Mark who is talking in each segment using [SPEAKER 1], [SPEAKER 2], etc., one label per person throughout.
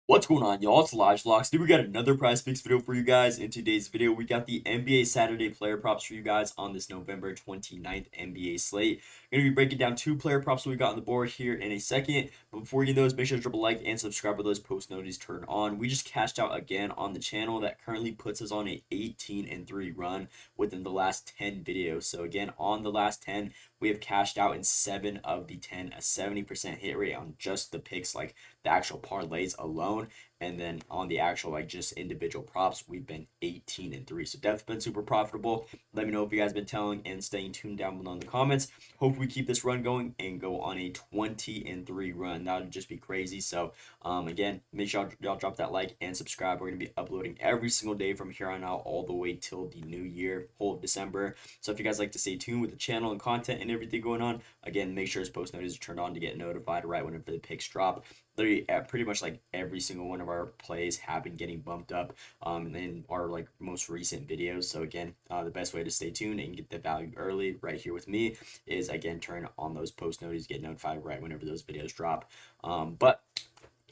[SPEAKER 1] What's going on, y'all? It's Locks. Today we got another Prize Picks video for you guys. In today's video, we got the NBA Saturday player props for you guys on this November 29th NBA slate. Going to be breaking down two player props we got on the board here in a second. But before we get those, make sure to drop a like and subscribe with those post notifications turned on. We just cashed out again on the channel. That currently puts us on a 18-3 run within the last 10 videos. So again, on the last 10, we have cashed out in 7 of the 10, a 70% hit rate on just the picks, like the actual parlays alone. And then on the actual like just individual props, we've been 18-3. So definitely been super profitable. Let me know if you guys been telling and staying tuned down below in the comments. Hope we keep this run going and go on a 20-3 run. That would just be crazy. So again, make sure y'all drop that like and subscribe. We're gonna be uploading every single day from here on out all the way till the new year, whole of December. So if you guys like to stay tuned with the channel and content and everything going on, again, make sure his post notifications are turned on to get notified right whenever the picks drop. Literally, pretty much like every single one of our plays have been getting bumped up in our like most recent videos. So again, the best way to stay tuned and get the value early right here with me is again turn on those post notifications, get notified right whenever those videos drop. But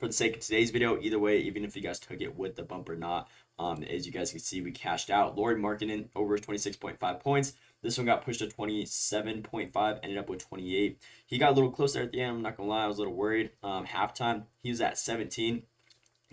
[SPEAKER 1] for the sake of today's video, either way, even if you guys took it with the bump or not, as you guys can see, we cashed out. Lauri Markkanen over 26.5 points. This one got pushed to 27.5, ended up with 28. He got a little closer at the end. I'm not gonna lie, I was a little worried. Halftime, he was at 17.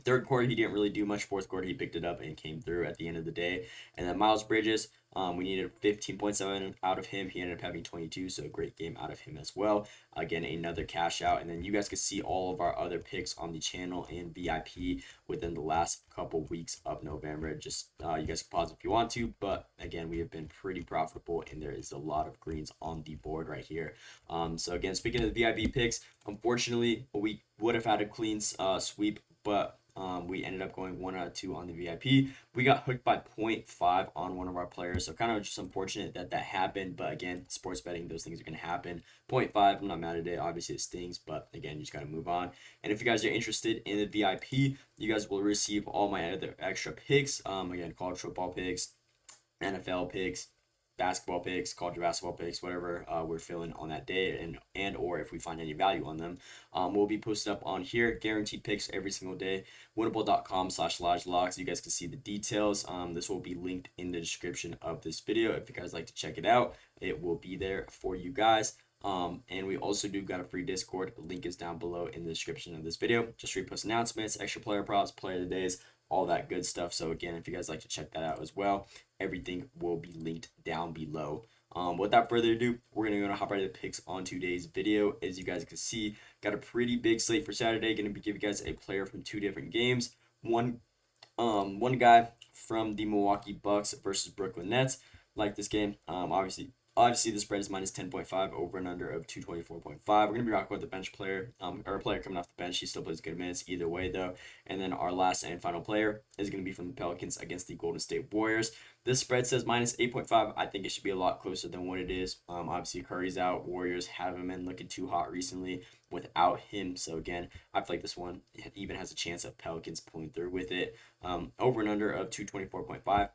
[SPEAKER 1] Third quarter, he didn't really do much. Fourth quarter, he picked it up and came through at the end of the day. And then Miles Bridges, we needed 15.7 out of him. He ended up having 22, so a great game out of him as well. Again, another cash out. And then you guys can see all of our other picks on the channel and VIP within the last couple weeks of November. Just you guys can pause if you want to, but again, we have been pretty profitable, and there is a lot of greens on the board right here. So again, speaking of the VIP picks, unfortunately, we would have had a clean sweep, but we ended up going 1 out of 2 on the VIP. We got hooked by 0.5 on one of our players, so kind of just unfortunate that that happened. But again, sports betting, those things are going to happen. 0.5, I'm not mad at it. Obviously, it stings, but again, you just got to move on. And if you guys are interested in the VIP, you guys will receive all my other extra picks. Again, college football picks, NFL picks, basketball picks, college basketball picks, whatever we're feeling on that day, and or if we find any value on them, will be posted up on here. Guaranteed picks every single day. Winnable.com/lodgelocks. You guys can see the details. This will be linked in the description of this video. If you guys like to check it out, it will be there for you guys. And we also do got a free Discord. Link is down below in the description of this video. Just repost announcements, extra player props, player of the days, all that good stuff. So again, if you guys like to check that out as well, everything will be linked down below. Without further ado, we're gonna hop right into the picks on today's video. As you guys can see, got a pretty big slate for Saturday. Gonna be giving you guys a player from two different games. One guy from the Milwaukee Bucks versus Brooklyn Nets. Like this game, obviously the spread is minus 10.5, over and under of 224.5. We're gonna be rocking with the bench player, or a player coming off the bench. He still plays good minutes either way though. And then our last and final player is gonna be from the Pelicans against the Golden State Warriors. This spread says minus 8.5. I think it should be a lot closer than what it is. Obviously Curry's out. Warriors haven't been looking too hot recently without him. So again, I feel like this one even has a chance of Pelicans pulling through with it. Over and under of 224.5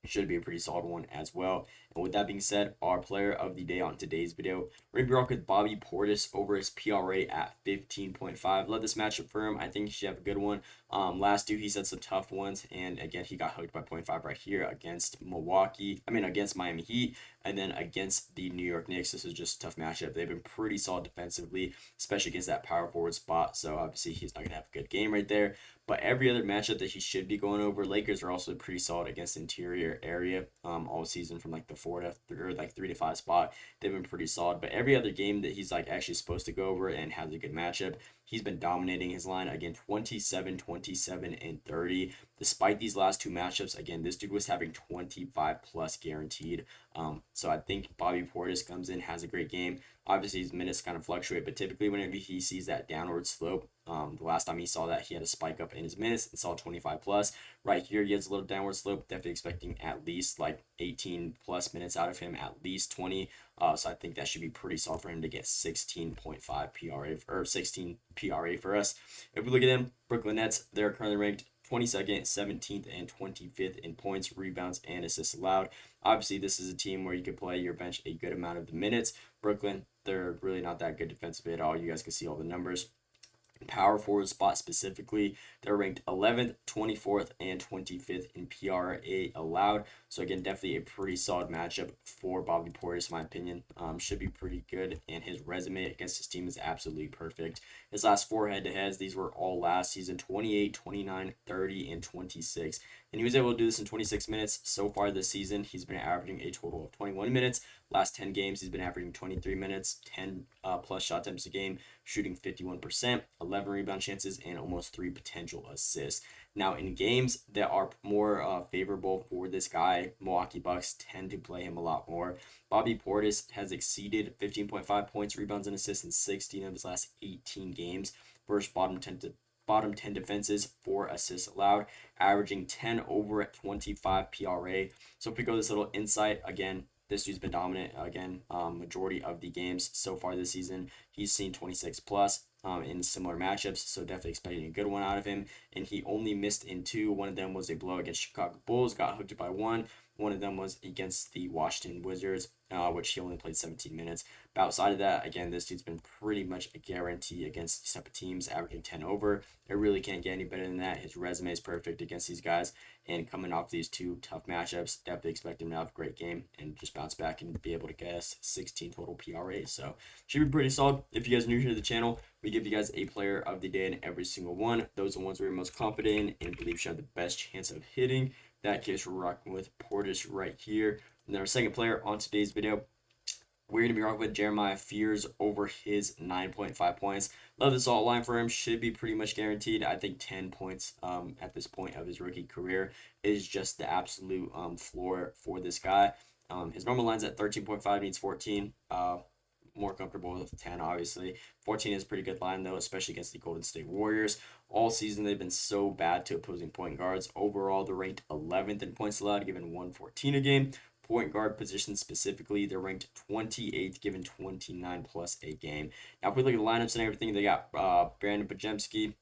[SPEAKER 1] should be a pretty solid one as well. And with that being said, our player of the day on today's video, we're going to be rocking with Bobby Portis over his PRA at 15.5. Love this matchup for him. I think he should have a good one. Last two, he said some tough ones. And again, he got hooked by 0.5 right here against against Miami Heat. And then against the New York Knicks, this is just a tough matchup. They've been pretty solid defensively, especially against that power forward spot. So obviously, he's not going to have a good game right there. But every other matchup that he should be going over, Lakers are also pretty solid against the interior area all season from like the 3 to 5 spot. They've been pretty solid. But every other game that he's like actually supposed to go over and has a good matchup, he's been dominating his line. Again, 27, 27, and 30. Despite these last two matchups, again, this dude was having 25 plus guaranteed. So I think Bobby Portis comes in, has a great game. Obviously, his minutes kind of fluctuate, but typically whenever he sees that downward slope, the last time he saw that, he had a spike up in his minutes and saw 25 plus. Right here, he has a little downward slope. Definitely expecting at least like 18 plus minutes out of him, at least 20. So I think that should be pretty solid for him to get 16.5 PRA or 16 PRA for us. If we look at him, Brooklyn Nets, they're currently ranked 22nd, 17th, and 25th in points, rebounds, and assists allowed. Obviously, this is a team where you could play your bench a good amount of the minutes. Brooklyn, they're really not that good defensively at all. You guys can see all the numbers. power forward spot specifically, they're ranked 11th, 24th, and 25th in PRA allowed. So again, definitely a pretty solid matchup for Bobby Portis, in my opinion. Should be pretty good, and his resume against his team is absolutely perfect. His last 4 head-to-heads, these were all last season: 28, 29, 30, and 26. And he was able to do this in 26 minutes. So far this season, he's been averaging a total of 21 minutes. Last 10 games, he's been averaging 23 minutes, 10 plus shot attempts a game, shooting 51%, 11 rebound chances, and almost 3 potential assists. Now, in games that are more favorable for this guy, Milwaukee Bucks tend to play him a lot more. Bobby Portis has exceeded 15.5 points, rebounds, and assists in 16 of his last 18 games versus bottom 10 defenses for assists allowed, averaging 10 over at 25 PRA. So if we go this little insight, again, this dude's been dominant again, majority of the games so far this season. He's seen 26 plus in similar matchups, so definitely expecting a good one out of him. And he only missed in 2. One of them was a blow against Chicago Bulls, got hooked by 1. One of them was against the Washington Wizards, which he only played 17 minutes. But outside of that, again, this dude's been pretty much a guarantee against these type of teams, averaging 10 over. It really can't get any better than that. His resume is perfect against these guys, and coming off these 2 tough matchups, definitely expect him to have a great game and just bounce back and be able to guess 16 total PRA. So should be pretty solid. If you guys are new to the channel, we give you guys a player of the day in every single one. Those are the ones we're most confident in and believe should have the best chance of hitting. That case, we're rocking with Portis right here. And then our second player on today's video, we're going to be rocking with Jeremiah Fears over his 9.5 points. Love this alt line for him. Should be pretty much guaranteed. I think 10 points at this point of his rookie career is just the absolute floor for this guy. His normal line's at 13.5, needs 14. More comfortable with 10, obviously. 14 is a pretty good line, though, especially against the Golden State Warriors. All season, they've been so bad to opposing point guards. Overall, they're ranked 11th in points allowed, given 114 a game. Point guard position specifically, they're ranked 28th, given 29 plus a game. Now, if we look at the lineups and everything, they got Brandon Pajemski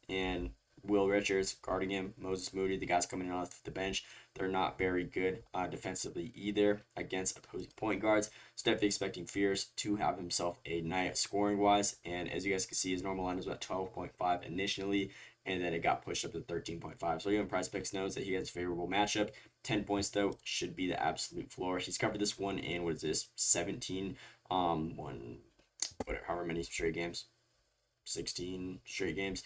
[SPEAKER 1] and Will Richards guarding him. Moses Moody, the guys coming in off the bench, they're not very good defensively either against opposing point guards. So definitely expecting Fears to have himself a night scoring wise. And as you guys can see, his normal line was at 12.5 initially, and then it got pushed up to 13.5. So even PrizePicks knows that he has a favorable matchup. 10 points though should be the absolute floor. He's covered this one in, what is this, 17 however many straight games, 16 straight games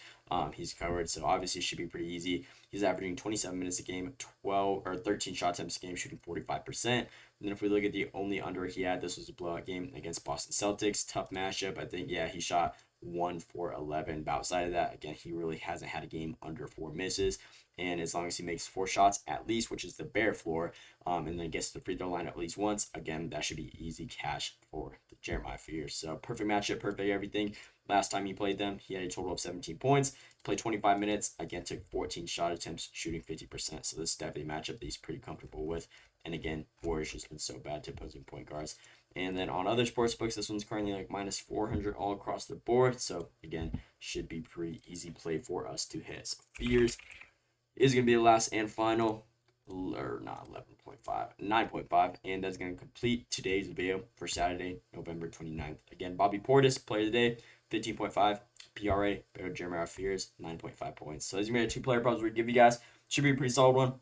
[SPEAKER 1] he's covered, so obviously it should be pretty easy. He's averaging 27 minutes a game, 13 shot attempts a game, shooting 45%. And then if we look at the only under he had, this was a blowout game against Boston Celtics. Tough matchup. I think, yeah, he shot 1 for 11. But outside of that, again, he really hasn't had a game under 4 misses. And as long as he makes 4 shots at least, which is the bare floor, and then gets to the free throw line at least once, again, that should be easy cash for the Jeremiah Fears. So perfect matchup, perfect everything. Last time he played them, he had a total of 17 points, played 25 minutes, again, took 14 shot attempts, shooting 50%. So this is definitely a matchup that he's pretty comfortable with. And again, Warriors just been so bad to opposing point guards. And then on other sports books, this one's currently like minus 400 all across the board. So again, should be pretty easy play for us to hit. So Fears is going to be the last and final, or not 11.5, 9.5, and that's going to complete today's video for Saturday, November 29th. Again, Bobby Portis, player of the day, 15.5 PRA, better Jeremiah Fears, 9.5 points. So these are going to be 2 player props we give you guys. Should be a pretty solid one.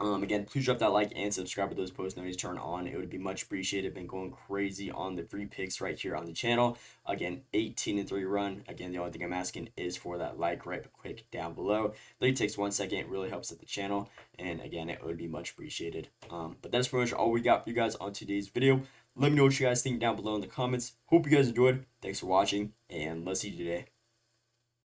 [SPEAKER 1] Again, please drop that like and subscribe with those post notifications turned on. It would be much appreciated. Been going crazy on the free picks right here on the channel. Again, 18-3 run. Again, the only thing I'm asking is for that like right quick down below. Literally takes 1 second. It really helps at the channel. And again, it would be much appreciated. But that's pretty much all we got for you guys on today's video. Let me know what you guys think down below in the comments. Hope you guys enjoyed. Thanks for watching, and let's see you today.